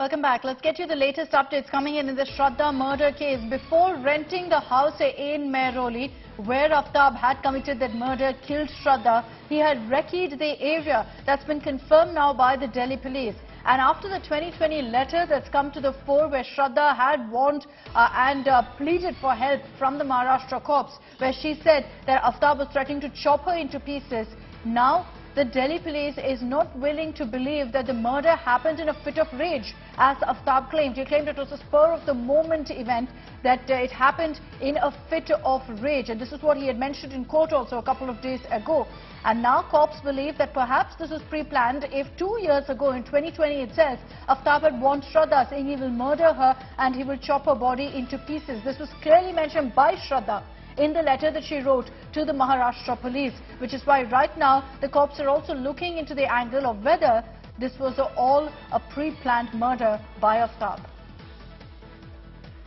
Welcome back. Let's get you the latest updates coming in the Shraddha murder case. Before renting the house in Mehroli, where Aftab had committed that murder, killed Shraddha, he had recce'd the area. That's been confirmed now by the Delhi police. And after the 2020 letter that's come to the fore, where Shraddha had warned and pleaded for help from the Maharashtra cops, where she said that Aftab was threatening to chop her into pieces, now the Delhi police is not willing to believe that the murder happened in a fit of rage, as Aftab claimed. He claimed it was a spur-of-the-moment event, that it happened in a fit of rage. And this is what he had mentioned in court also a couple of days ago. And now cops believe that perhaps this was pre-planned if 2 years ago, in 2020 itself, Aftab had warned Shraddha, saying he will murder her and he will chop her body into pieces. This was clearly mentioned by Shraddha in the letter that she wrote to the Maharashtra police, which is why right now the cops are also looking into the angle of whether this was all a pre-planned murder by Aftab.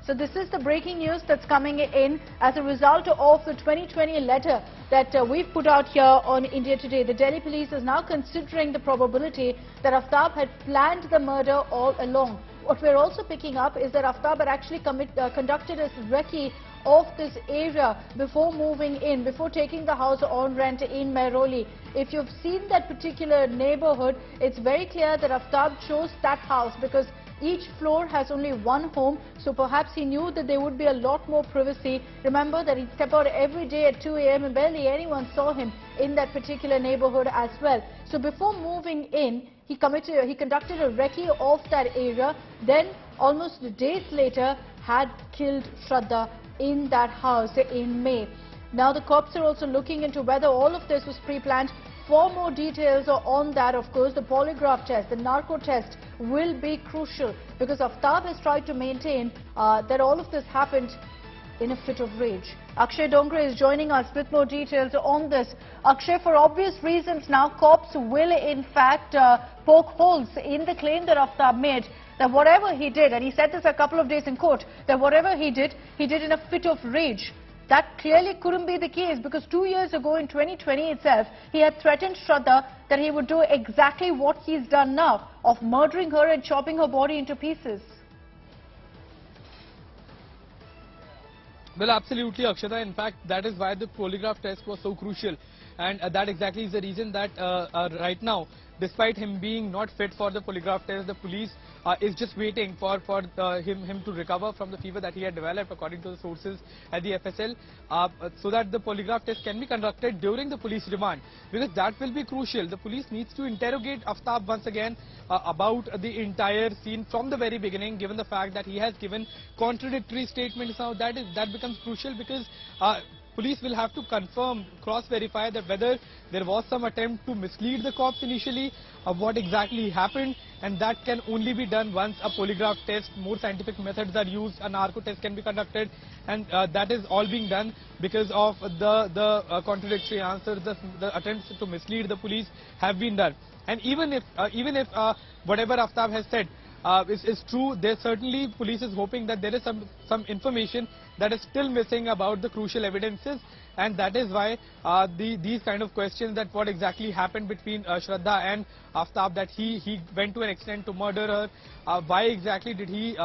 So this is the breaking news that's coming in as a result of the 2020 letter that we've put out here on India Today. The Delhi police is now considering the probability that Aftab had planned the murder all along. What we're also picking up is that Aftab had actually conducted a recce of this area before moving in, before taking the house on rent in Mehroli. If you've seen that particular neighborhood, it's very clear that Aftab chose that house because each floor has only one home, so perhaps he knew that there would be a lot more privacy. Remember that he'd step out every day at 2 a.m. and barely anyone saw him in that particular neighborhood as well. So before moving in, he conducted a recce of that area, then almost days later had killed Shraddha in that house in May. Now the cops are also looking into whether all of this was pre-planned. For more details on that, of course, the polygraph test, the narco test will be crucial, because Aftab has tried to maintain that all of this happened in a fit of rage. Akshay Dongre is joining us with more details on this. Akshay, for obvious reasons now, cops will in fact poke holes in the claim that Aftab made, that whatever he did, and he said this a couple of days in court, that whatever he did in a fit of rage. That clearly couldn't be the case, because 2 years ago in 2020 itself, he had threatened Shraddha that he would do exactly what he's done now, of murdering her and chopping her body into pieces. Well, absolutely, Akshata. In fact, that is why the polygraph test was so crucial. And that exactly is the reason that right now, despite him being not fit for the polygraph test, the police is just waiting for him to recover from the fever that he had developed, according to the sources at the FSL, so that the polygraph test can be conducted during the police remand, because that will be crucial. The police needs to interrogate Aftab once again about the entire scene from the very beginning, given the fact that he has given contradictory statements. Now that becomes crucial, because police will have to confirm, cross-verify that whether there was some attempt to mislead the cops initially, of what exactly happened, and that can only be done once a polygraph test, more scientific methods are used, a narco test can be conducted, and that is all being done because of the contradictory answers, the attempts to mislead the police have been done. And even if whatever Aftab has said is true, there certainly police is hoping that there is some information that is still missing about the crucial evidences, and that is why these kind of questions, that what exactly happened between Shraddha and Aftab, that he went to an extent to murder her, why exactly did he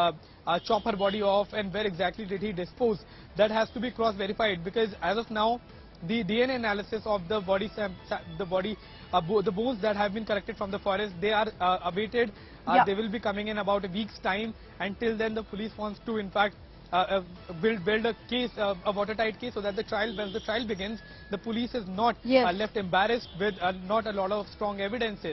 chop her body off, and where exactly did he dispose, that has to be cross-verified, because as of now the DNA analysis of the body, the bones that have been collected from the forest, they are awaited. They will be coming in about a week's time. Until then, the police wants to in fact build a case, a watertight case, so that when the trial begins, the police is not left embarrassed with not a lot of strong evidences.